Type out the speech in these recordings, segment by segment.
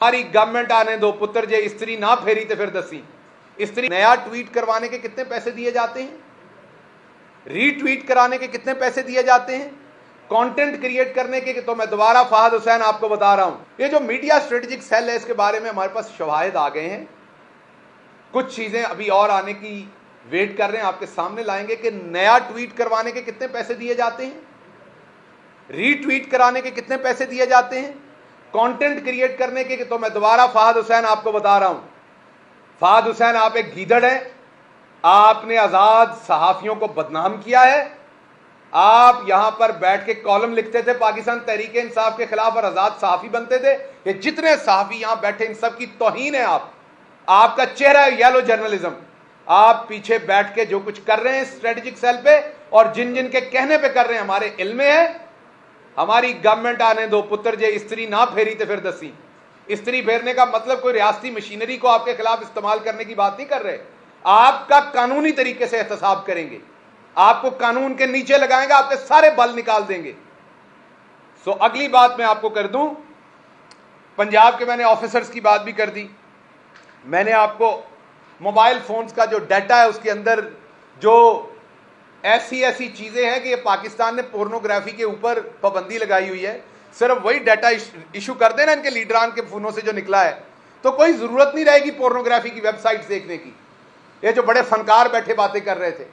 हमारी गवर्नमेंट आने दो पुत्र जे स्त्री ना फेरी तो फिर दसी। स्त्री नया ट्वीट करवाने के कितने पैसे दिए जाते हैं, रीट्वीट कराने के कितने पैसे दिए जाते हैं, कंटेंट क्रिएट करने के। तो मैं दोबारा फहद हुसैन आपको बता रहा हूं, ये जो मीडिया स्ट्रेटेजिक सेल है इसके बारे में हमारे पास शवाहिद आ गए हैं। कुछ चीजें अभी और आने की वेट कर रहे हैं, आपके सामने लाएंगे कि नया ट्वीट करवाने के कितने पैसे दिए जाते हैं, रीट्वीट कराने के कितने पैसे दिए जाते हैं, कंटेंट क्रिएट करने के। तो मैं दोबारा फहद हुसैन आपको बता रहा हूं, फहद हुसैन आप एक गीदड़ हैं, आपने आजाद सहाफियों को बदनाम किया है। आप यहां पर बैठ के कॉलम लिखते थे पाकिस्तान तहरीक इंसाफ के खिलाफ और आजाद सहाफी बनते थे। ये जितने सहाफी यहां बैठे इन सब की तौहीन है। आपका चेहरा है येलो जर्नलिज्म। आप पीछे बैठ के जो कुछ कर रहे हैं स्ट्रेटेजिक सेल पे और जिन जिन के कहने पे कर रहे हैं, हमारे इल्म में है। हमारी गवर्नमेंट आने दो पुत्र जे स्त्री ना फेरी तो फिर दसी। स्त्री फेरने का मतलब कोई रियासती मशीनरी को आपके खिलाफ इस्तेमाल करने की बात नहीं कर रहे। आपका कानूनी तरीके से एहतसाब करेंगे, आपको कानून के नीचे लगाएंगे, आपके सारे बल निकाल देंगे। सो अगली बात मैं आपको कर दूं, पंजाब के मैंने ऑफिसर्स की बात भी कर दी। मैंने आपको मोबाइल फोन्स का जो डाटा है उसके अंदर जो ऐसी चीजें हैं कि ये पाकिस्तान ने पोर्नोग्राफी के ऊपर पाबंदी लगाई हुई है। सिर्फ वही डाटा इशू कर देना इनके लीडरान के फोनों से जो निकला है, तो कोई जरूरत नहीं रहेगी पोर्नोग्राफी की वेबसाइट्स देखने की। ये जो बड़े फनकार बैठे बातें कर रहे थे,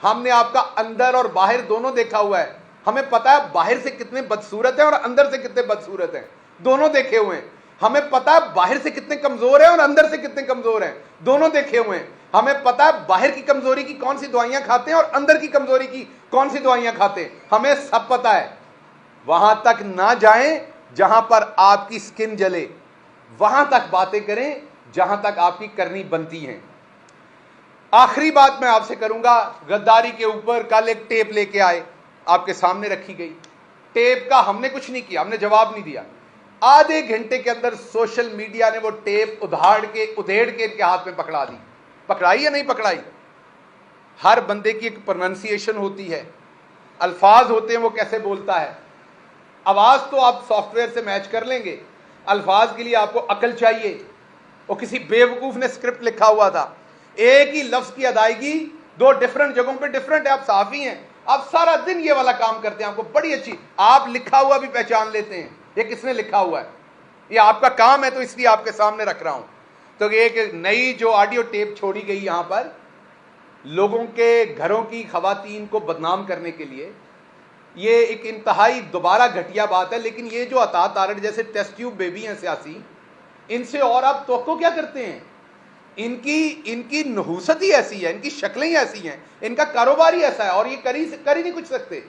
हमने आपका अंदर और बाहर दोनों देखा हुआ है। हमें पता है बाहर से कितने बदसूरत हैं और अंदर से कितने बदसूरत हैं, दोनों देखे हुए हैं। हमें पता है बाहर से कितने कमजोर हैं और अंदर से कितने कमजोर हैं, दोनों देखे हुए हैं। हमें पता है बाहर की कमजोरी की कौन सी दवाइयां खाते हैं और अंदर की कमजोरी की कौन सी दवाइयां खाते हैं, हमें सब पता है। वहां तक ना जाएं जहां पर आपकी स्किन जले, वहां तक बातें करें जहां तक आपकी करनी बनती है। आखिरी बात मैं आपसे करूंगा, गद्दारी के ऊपर कल एक टेप लेके आए, आपके सामने रखी गई। टेप का हमने कुछ नहीं किया, हमने जवाब नहीं दिया। आधे घंटे के अंदर सोशल मीडिया ने वो टेप उधेड़ के इनके हाथ में पकड़ा दी। पकड़ाई या नहीं पकड़ाई? हर बंदे की एक प्रोनाउंसिएशन होती है, अल्फाज होते हैं, वो कैसे बोलता है। आवाज तो आप सॉफ्टवेयर से मैच कर लेंगे, अल्फाज के लिए आपको अकल चाहिए। वो किसी बेवकूफ ने स्क्रिप्ट लिखा हुआ था, एक ही लफ्ज की अदायगी दो डिफरेंट जगहों पे डिफरेंट है। आप साफी हैं, आप सारा दिन ये वाला काम करते हैं, आपको बड़ी अच्छी, आप लिखा हुआ भी पहचान लेते हैं ये किसने लिखा हुआ है। ये आपका काम है, तो इसलिए आपके सामने रख रहा हूं। तो ये एक नई जो ऑडियो टेप छोड़ी गई यहां पर लोगों के घरों की खवातीन को बदनाम करने के लिए, ये एक इंतहाई दोबारा घटिया बात है। लेकिन ये जो अता तारड़ जैसे टेस्ट ट्यूब बेबी हैं सियासी, इनसे और आप तवक्को क्या करते हैं? इनकी नहूसत ही ऐसी है, इनकी शक्लें ही ऐसी हैं, इनका कारोबार ही ऐसा है और ये कर ही नहीं कुछ सकते।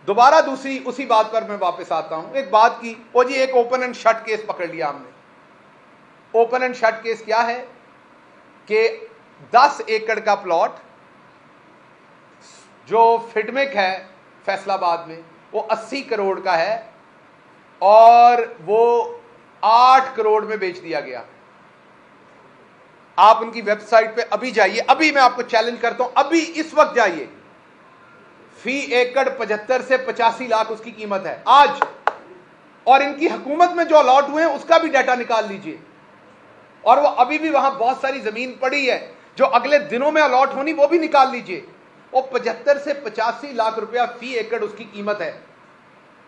दोबारा दूसरी उसी बात पर मैं वापस आता हूं। एक बात की, वो जी एक ओपन एंड शट केस पकड़ लिया हमने। ओपन एंड शट केस क्या है कि 10 एकड़ का प्लॉट जो फिडमेक है फैसलाबाद में, वो 80 करोड़ का है और वो 8 करोड़ में बेच दिया गया। आप उनकी वेबसाइट पे अभी जाइए, अभी मैं आपको चैलेंज करता हूं, अभी इस वक्त जाइए। फी एकड़ 75 से 85 लाख उसकी कीमत है आज। और इनकी हुकूमत में जो अलॉट हुए हैं उसका भी डाटा निकाल लीजिए। और वो अभी भी वहां बहुत सारी जमीन पड़ी है जो अगले दिनों में अलॉट होनी, वो भी निकाल लीजिए। वो 75 से 85 लाख रुपया फी एकड़ उसकी कीमत है।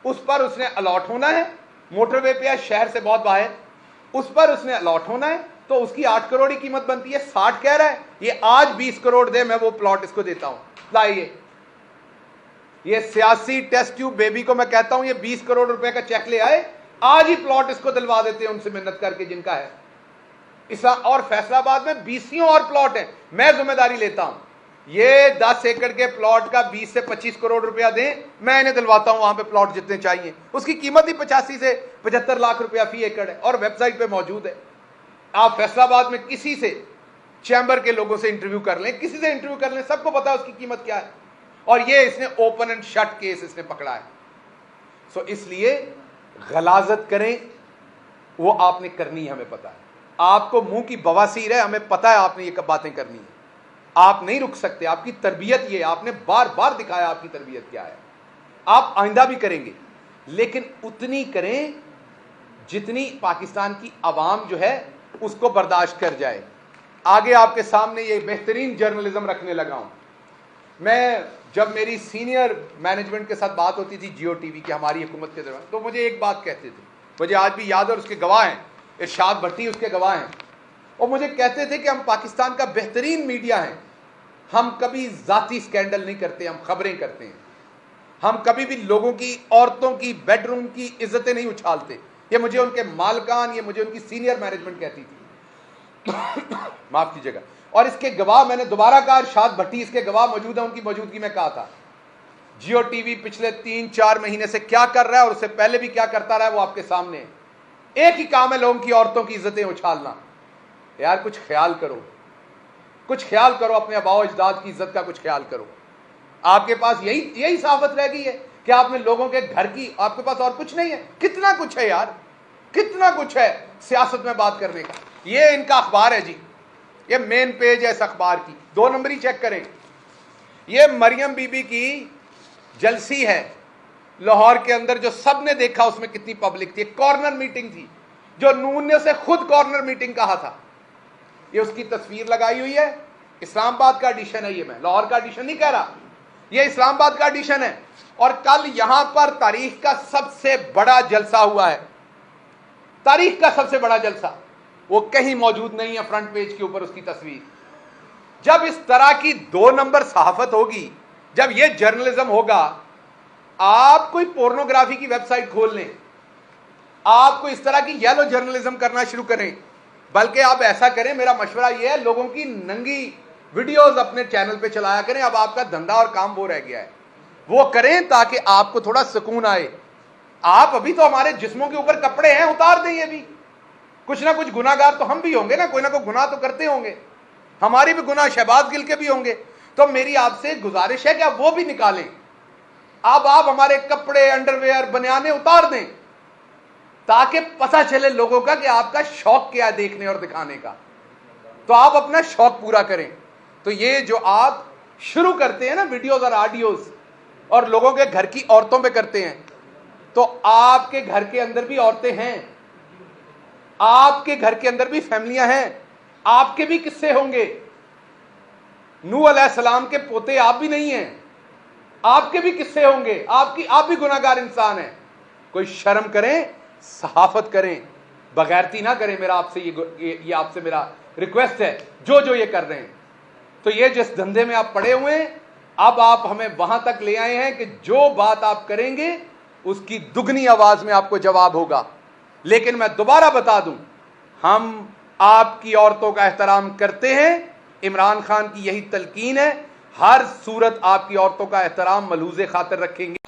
उस पर उसने अलॉट होना है, मोटरवे पे है, शहर से बहुत बाहर, उस पर उसने अलॉट होना है, तो उसकी 8 करोड़ की कीमत बनती है। 60 कह रहा है, ये आज 20 करोड़ दे, मैं वो प्लॉट इसको देता हूं। लाइए, ये सियासी टेस्ट ट्यूब बेबी को मैं कहता हूं, ये 20 करोड़ रुपए का चेक ले आए, आज ही प्लॉट इसको दिलवा देते हैं उनसे मिन्नत करके जिनका है। और फैसलाबाद में 20 और प्लॉट है, मैं जिम्मेदारी लेता हूं। ये 10 एकड़ के प्लॉट का 20 से 25 करोड़ रुपया दें, मैं इन्हें दिलवाता हूं वहां पे प्लॉट जितने चाहिए। उसकी कीमत ही 85 से 75 लाख रुपया फी एकड़ है और वेबसाइट पे मौजूद है। आप फैसलाबाद में किसी से, चैम्बर के लोगों से इंटरव्यू कर लें, किसी से इंटरव्यू कर लें, सबको पता है उसकी कीमत क्या है। और ये इसने ओपन एंड शट केस इसने पकड़ा है। सो इसलिए गलाजत करें, वो आपने करनी है, हमें पता है। आपको मुंह की बवासीर है, हमें पता है आपने ये बातें करनी है। आप नहीं रुक सकते, आपकी तरबियत ये, आपने बार बार दिखाया आपकी तरबियत क्या है। आप आइंदा भी करेंगे, लेकिन उतनी करें जितनी पाकिस्तान की आवाम जो है उसको बर्दाश्त कर जाए। आगे आपके सामने ये बेहतरीन जर्नलिज्म रखने लगा हूं मैं। जब मेरी सीनियर मैनेजमेंट के साथ बात होती थी जियो टीवी की हमारी हुकूमत के दौरान, तो मुझे एक बात कहते थे, मुझे आज भी याद है और उसके गवाह हैं, इरशाद भट्टी उसके गवाह हैं, और मुझे कहते थे कि हम पाकिस्तान का बेहतरीन मीडिया है, हम कभी जाती स्कैंडल नहीं करते, हम खबरें करते हैं, हम कभी भी लोगों की, औरतों की, बेडरूम की इज्जतें नहीं उछालते। ये मुझे उनके मालकान, ये मुझे उनकी सीनियर मैनेजमेंट कहती थी माफ कीजिएगा। और इसके गवाह मैंने दोबारा कहा, इरशाद भट्टी इसके गवाह मौजूद है, उनकी मौजूदगी में कहा था। जियो टीवी पिछले 3-4 महीने से क्या कर रहा है और उससे पहले भी क्या करता रहा है वो आपके सामने है। एक ही काम है लोगों की, औरतों की इज्जतें उछालना। यार कुछ ख्याल करो, कुछ ख्याल करो, अपने आबाओ अजदाद की इज्जत का कुछ ख्याल करो। आपके पास यही साफत रह गई है कि आपने लोगों के घर की, आपके पास और कुछ नहीं है। कितना कुछ है यार, कितना कुछ है सियासत में बात करने का। ये इनका अखबार है जी, ये मेन पेज है इस अखबार की, 2 नंबरी चेक करें। ये मरियम बीबी की जलसी है लाहौर के अंदर, जो सबने देखा उसमें कितनी पब्लिक थी। कॉर्नर मीटिंग थी जो नून ने उसे खुद कॉर्नर मीटिंग कहा था। ये उसकी तस्वीर लगाई हुई है। इस्लामाबाद का एडिशन है ये, मैं लाहौर का एडिशन नहीं कह रहा, ये इस्लामाबाद का एडिशन है। और कल यहां पर तारीख का सबसे बड़ा जलसा हुआ है, तारीख का सबसे बड़ा जलसा, वो कहीं मौजूद नहीं है फ्रंट पेज के ऊपर उसकी तस्वीर। जब इस तरह की 2 नंबर सहाफत होगी, जब ये जर्नलिज्म होगा, आप कोई पोर्नोग्राफी की वेबसाइट खोल लें, आप कोई इस तरह की येलो जर्नलिज्म करना शुरू करें, बल्कि आप ऐसा करें, मेरा मशवरा यह है, लोगों की नंगी वीडियोस अपने चैनल पे चलाया करें। अब आपका धंधा और काम वो रह गया है, वो करें ताकि आपको थोड़ा सुकून आए। आप अभी तो हमारे जिस्मों के ऊपर कपड़े हैं, उतार दें। ये भी कुछ ना कुछ गुनाहगार तो हम भी होंगे ना, कोई ना कोई गुनाह तो करते होंगे, हमारी भी गुनाह शहबाज गिल के भी होंगे। तो मेरी आपसे गुजारिश है कि आप वो भी निकालें। अब आप हमारे कपड़े, अंडरवेयर, बनियाने उतार दें ताकि पता चले लोगों का कि आपका शौक क्या है देखने और दिखाने का। तो आप अपना शौक पूरा करें। तो ये जो आप शुरू करते हैं ना वीडियोस और ऑडियोस, और लोगों के घर की औरतों पे करते हैं, तो आपके घर के अंदर भी औरतें हैं, आपके घर के अंदर भी फैमिलियां हैं, आपके भी किस्से होंगे। नूह अलैहिस्सलाम के पोते आप भी नहीं हैं, आपके भी किस्से होंगे, आप भी गुनाहगार इंसान हैं। कोई शर्म करें, सहाफत करें, बगैरती ना करें। मेरा आपसे ये आपसे मेरा रिक्वेस्ट है, जो ये कर रहे हैं। तो ये जिस धंधे में आप पड़े हुए हैं, अब आप हमें वहां तक ले आए हैं कि जो बात आप करेंगे उसकी दुगनी आवाज में आपको जवाब होगा। लेकिन मैं दोबारा बता दूं, हम आपकी औरतों का एहतराम करते हैं, इमरान खान की यही तलकीन है, हर सूरत आपकी औरतों का एहतराम मलहूज़े खातिर रखेंगे।